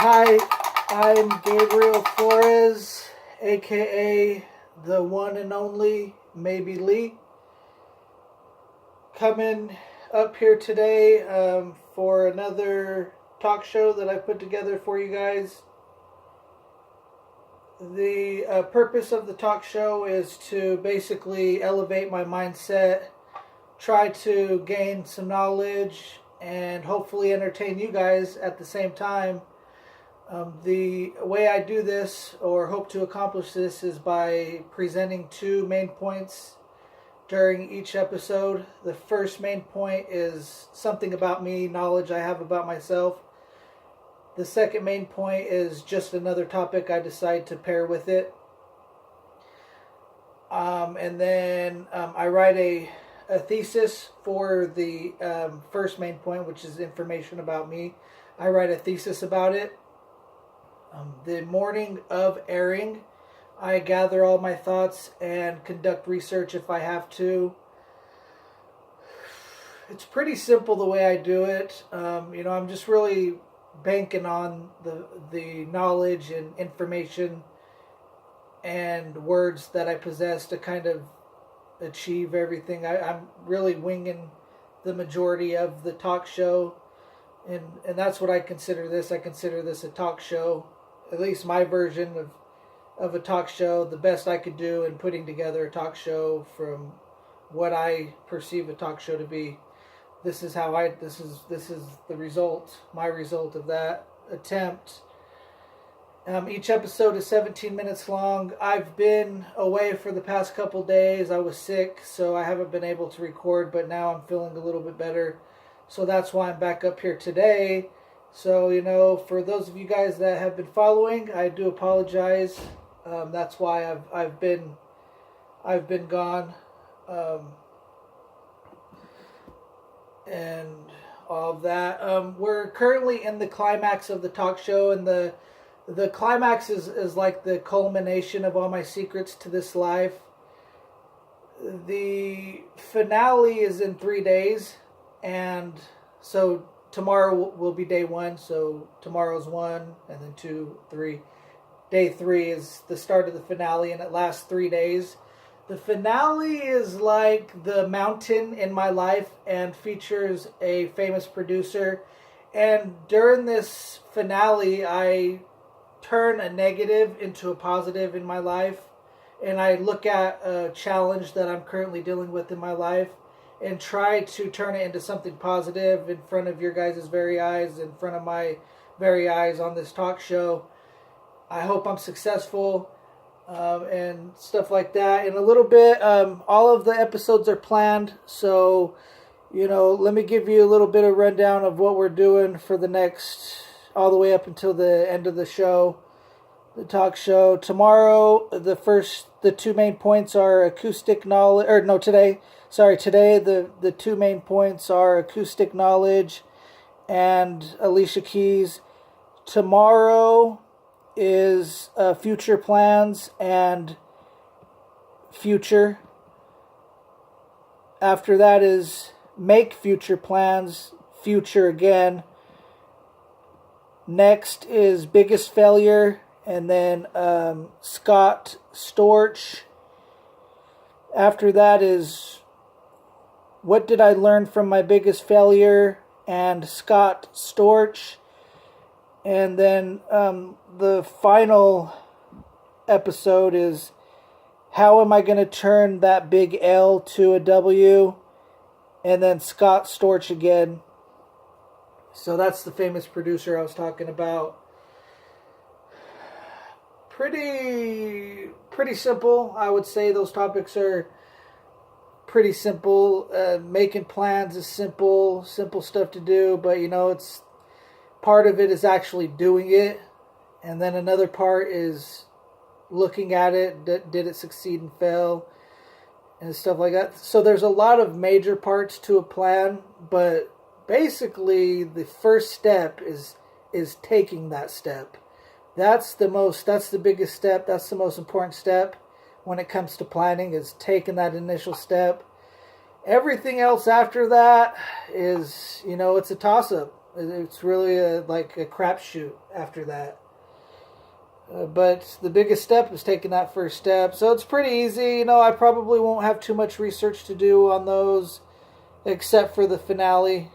Hi, I'm Gabriel Flores, aka the one and only Maybe Lee, coming up here today for another talk show that I put together for you guys. The purpose of the talk show is to basically elevate my mindset, try to gain some knowledge, and hopefully entertain you guys at the same time. The way I do this, or hope to accomplish this, is by presenting two main points during each episode. The first main point is something about me, knowledge I have about myself. The second main point is just another topic I decide to pair with it. And then I write a thesis for the first main point, which is information about me. I write a thesis about it. The morning of airing, I gather all my thoughts and conduct research if I have to. It's pretty simple the way I do it. I'm just really banking on the knowledge and information and words that I possess to kind of achieve everything. I'm really winging the majority of the talk show, and that's what I consider this. I consider this a talk show. At least my version of a talk show, the best I could do in putting together a talk show from what I perceive a talk show to be. This is the result, my result of that attempt. Each episode is 17 minutes long. I've been away for the past couple days. I was sick, so I haven't been able to record, but now I'm feeling a little bit better. So that's why I'm back up here today. So, for those of you guys that have been following, I do apologize. That's why I've been gone, and all of that. We're currently in the climax of the talk show, and the climax is like the culmination of all my secrets to this life. The finale is in 3 days, and so tomorrow will be day 1, so tomorrow's 1, and then 2, 3. Day 3 is the start of the finale, and it lasts 3 days. The finale is like the mountain in my life and features a famous producer. And during this finale, I turn a negative into a positive in my life. And I look at a challenge that I'm currently dealing with in my life and try to turn it into something positive in front of your guys' very eyes, in front of my very eyes on this talk show. I hope I'm successful and stuff like that. In a little bit, all of the episodes are planned, so let me give you a little bit of rundown of what we're doing for the next, all the way up until the end of the show, the talk show. Tomorrow, the two main points are acoustic knowledge, today the two main points are acoustic knowledge and Alicia keys. Tomorrow is future plans and future. After that is make future plans, future again. Next is biggest failure, and then Scott Storch. After that is what did I learn from my biggest failure and Scott Storch. And then the final episode is how am I going to turn that big L to a W, and then Scott Storch again. So that's the famous producer I was talking about. Pretty simple, I would say. Those topics are pretty simple. Making plans is simple stuff to do, but it's part of it is actually doing it, and then another part is looking at it. Did it succeed and fail, and stuff like that. So there's a lot of major parts to a plan, but basically the first step is taking that step. That's the biggest step. That's the most important step when it comes to planning, is taking that initial step. Everything else after that is, it's a toss-up. It's really like a crapshoot after that. But the biggest step is taking that first step. So it's pretty easy. I probably won't have too much research to do on those, except for the finale.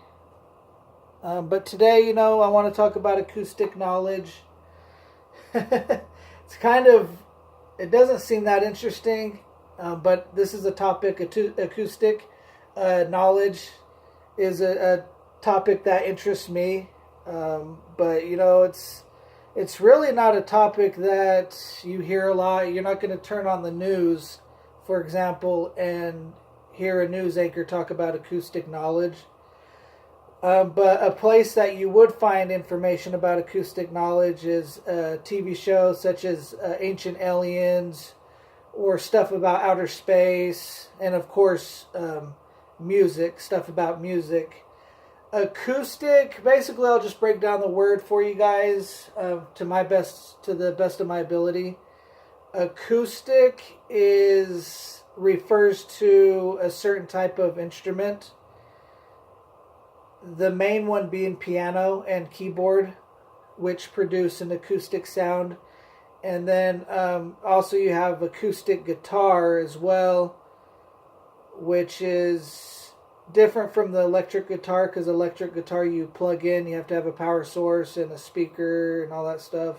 But today, I want to talk about acoustic knowledge. It's it doesn't seem that interesting, but this is a topic. Acoustic knowledge is a topic that interests me. But it's really not a topic that you hear a lot. You're not going to turn on the news, for example, and hear a news anchor talk about acoustic knowledge. But a place that you would find information about acoustic knowledge is TV shows such as Ancient Aliens, or stuff about outer space, and of course stuff about music. Acoustic, basically I'll just break down the word for you guys to the best of my ability. Acoustic refers to a certain type of instrument. The main one being piano and keyboard, which produce an acoustic sound. And then also you have acoustic guitar as well, which is different from the electric guitar, because electric guitar you plug in, you have to have a power source and a speaker and all that stuff.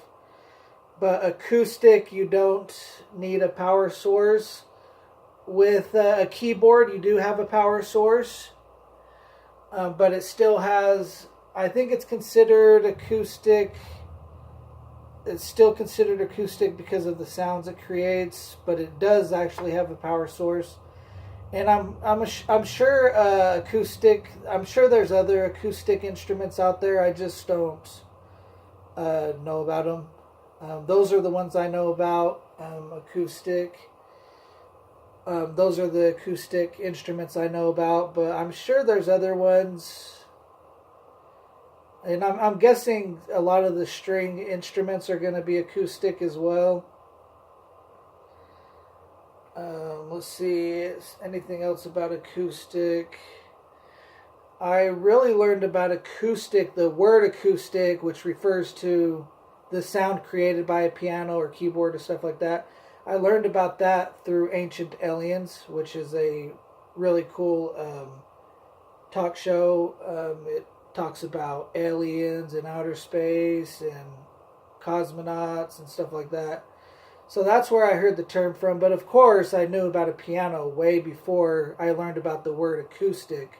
But acoustic, you don't need a power source. With a keyboard, you do have a power source. But it still has, I think it's considered acoustic. It's still considered acoustic because of the sounds it creates, but it does actually have a power source. And I'm sure acoustic. I'm sure there's other acoustic instruments out there. I just don't know about them. Those are the ones I know about. Acoustic. Those are the acoustic instruments I know about, but I'm sure there's other ones. And I'm guessing a lot of the string instruments are going to be acoustic as well. Let's see, anything else about acoustic? I really learned about acoustic, the word acoustic, which refers to the sound created by a piano or keyboard or stuff like that. I learned about that through Ancient Aliens, which is a really cool talk show. It talks about aliens and outer space and cosmonauts and stuff like that. So that's where I heard the term from. But of course, I knew about a piano way before I learned about the word acoustic.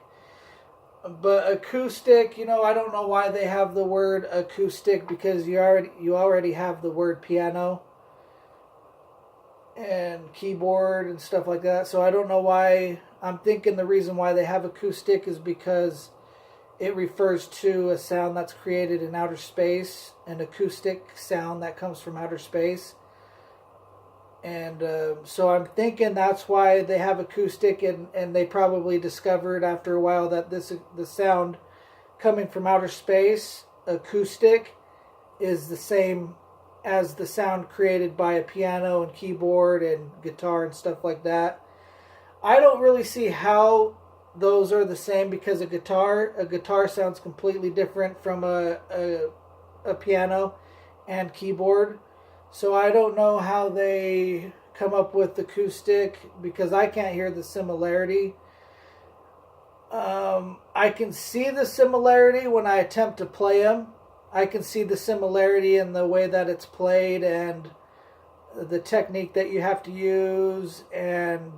But acoustic, I don't know why they have the word acoustic, because you already have the word piano and keyboard and stuff like that. So I don't know why. I'm thinking the reason why they have acoustic is because it refers to a sound that's created in outer space, an acoustic sound that comes from outer space. And so I'm thinking that's why they have acoustic, and they probably discovered after a while that the sound coming from outer space, acoustic, is the same as the sound created by a piano and keyboard and guitar and stuff like that. I don't really see how those are the same, because a guitar sounds completely different from a piano and keyboard. So I don't know how they come up with acoustic, because I can't hear the similarity. I can see the similarity when I attempt to play them. I can see the similarity in the way that it's played and the technique that you have to use, and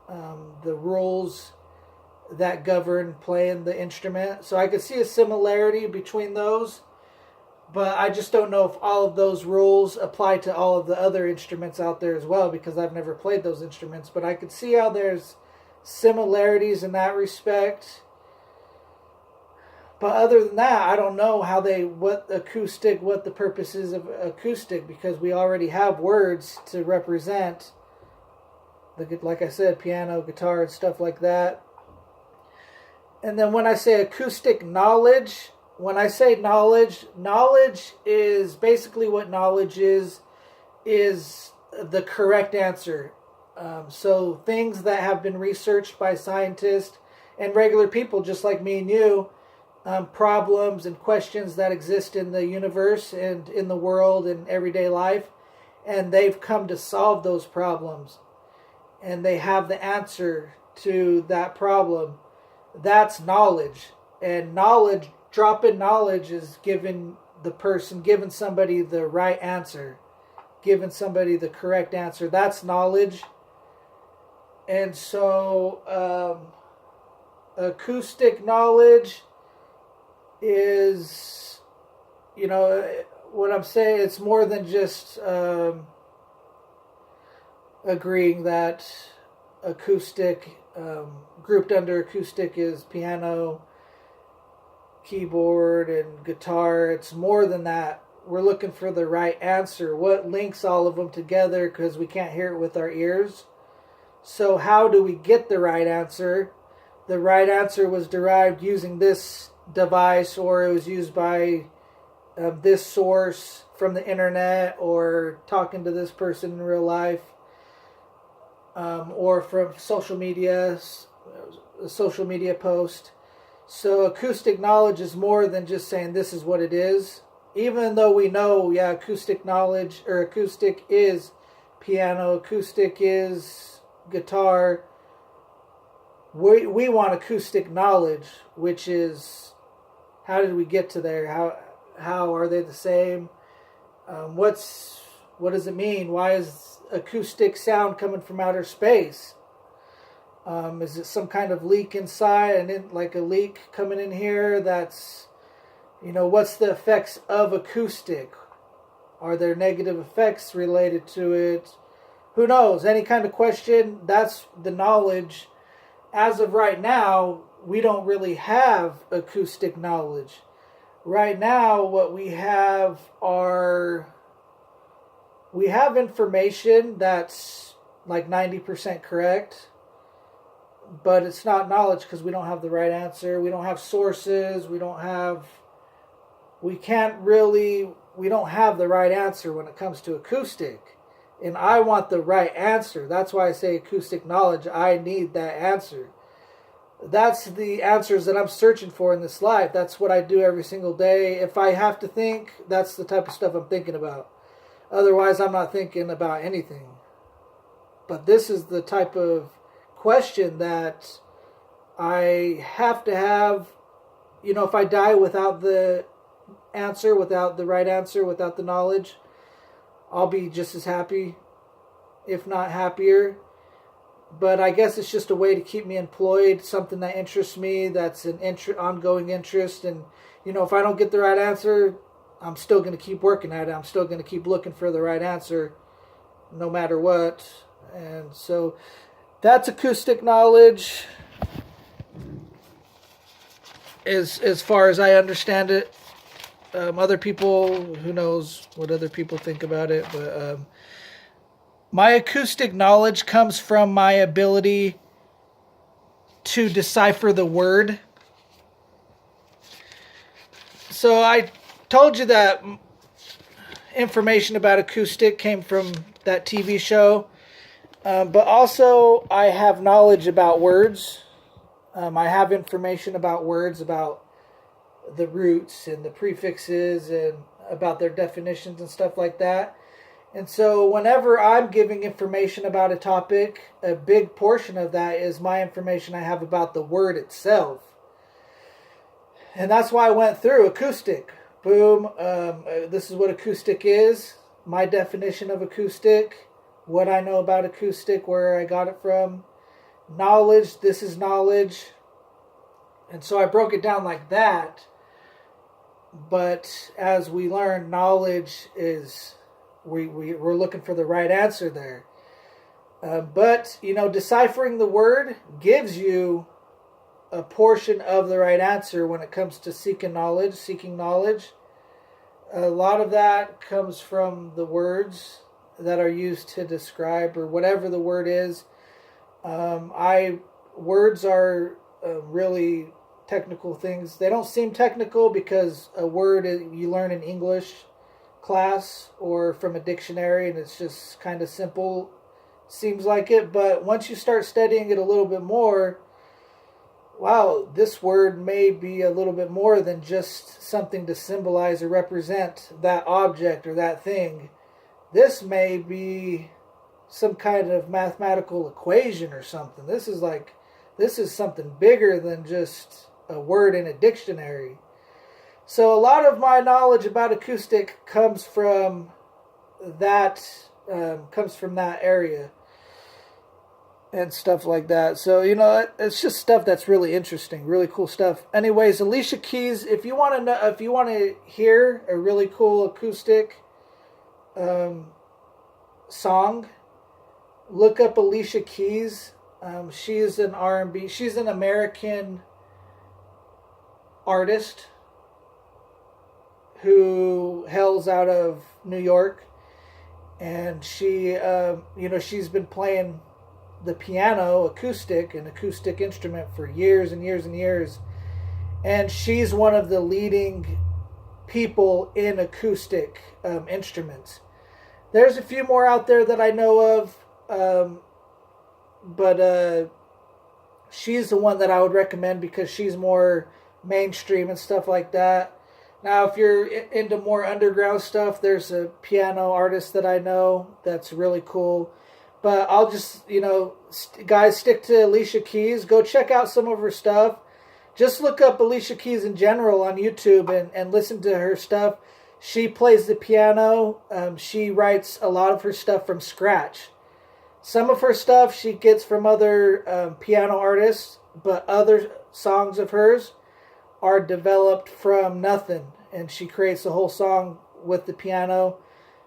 the rules that govern playing the instrument. So I could see a similarity between those, but I just don't know if all of those rules apply to all of the other instruments out there as well, because I've never played those instruments. But I could see how there's similarities in that respect. But other than that, I don't know what the purpose is of acoustic, because we already have words to represent, like I said, piano, guitar, and stuff like that. And then when I say acoustic knowledge, when I say knowledge is basically what knowledge is the correct answer. So things that have been researched by scientists and regular people just like me and you, problems and questions that exist in the universe and in the world and everyday life, and they've come to solve those problems, and they have the answer to that problem. That's knowledge. And knowledge, dropping knowledge, is giving somebody the right answer, giving somebody the correct answer. That's knowledge. And so acoustic knowledge is, what I'm saying, it's more than just agreeing that acoustic, grouped under acoustic, is piano, keyboard, and guitar. It's more than that. We're looking for the right answer. What links all of them together, because we can't hear it with our ears. So how do we get the right answer? The right answer was derived using this device, or it was used by this source from the internet, or talking to this person in real life, or from social media, a social media post. So acoustic knowledge is more than just saying this is what it is. Even though we know, acoustic knowledge, or acoustic is piano, acoustic is guitar, we want acoustic knowledge, which is, how did we get to there? How are they the same? What does it mean? Why is acoustic sound coming from outer space? Is it some kind of leak inside, and like a leak coming in here? That's, what's the effects of acoustic? Are there negative effects related to it? Who knows? Any kind of question, that's the knowledge. As of right now, we don't really have acoustic knowledge. Right now, what we have information that's like 90% correct, but it's not knowledge because we don't have the right answer. We don't have sources. We don't have the right answer when it comes to acoustic. And I want the right answer. That's why I say acoustic knowledge. I need that answer. That's the answers that I'm searching for in this life. That's what I do every single day. If I have to think, that's the type of stuff I'm thinking about. Otherwise, I'm not thinking about anything. But this is the type of question that I have to have. If I die without the answer, without the right answer, without the knowledge, I'll be just as happy, if not happier. But I guess it's just a way to keep me employed, something that interests me, that's an ongoing interest. And, if I don't get the right answer, I'm still going to keep working at it. I'm still going to keep looking for the right answer, no matter what. And so that's acoustic knowledge, as far as I understand it. Other people, who knows what other people think about it, but my acoustic knowledge comes from my ability to decipher the word. So I told you that information about acoustic came from that TV show, but also I have knowledge about words. I have information about words, about the roots and the prefixes, and about their definitions and stuff like that. And so whenever I'm giving information about a topic, a big portion of that is my information I have about the word itself. And that's why I went through acoustic. Boom. This is what acoustic is. My definition of acoustic. What I know about acoustic. Where I got it from. Knowledge. This is knowledge. And so I broke it down like that. But as we learn, knowledge is... We're looking for the right answer there. But, deciphering the word gives you a portion of the right answer when it comes to seeking knowledge. A lot of that comes from the words that are used to describe, or whatever the word is. Words are really technical things. They don't seem technical because a word you learn in English class or from a dictionary, and it's just kind of simple, seems like it. But once you start studying it a little bit more, wow, this word may be a little bit more than just something to symbolize or represent that object or that thing. This may be some kind of mathematical equation or something. This is something bigger than just a word in a dictionary. So a lot of my knowledge about acoustic comes from that area and stuff like that. So, it's just stuff that's really interesting, really cool stuff. Anyways, Alicia Keys, if you want to know, if you want to hear a really cool acoustic song, look up Alicia Keys. She's an R&B. She's an American artist who hails out of New York, and she's been playing the piano, an acoustic instrument, for years and years and years, and she's one of the leading people in acoustic instruments. There's a few more out there that I know of, but she's the one that I would recommend because she's more mainstream and stuff like that. Now, if you're into more underground stuff, there's a piano artist that I know that's really cool. But I'll just, guys, stick to Alicia Keys. Go check out some of her stuff. Just look up Alicia Keys in general on YouTube and listen to her stuff. She plays the piano. She writes a lot of her stuff from scratch. Some of her stuff she gets from other piano artists, but other songs of hers are developed from nothing, and she creates the whole song with the piano.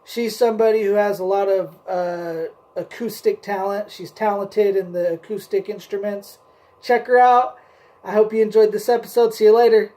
She's somebody who has a lot of acoustic talent. She's talented in the acoustic instruments. Check her out. I hope you enjoyed this episode. See you later.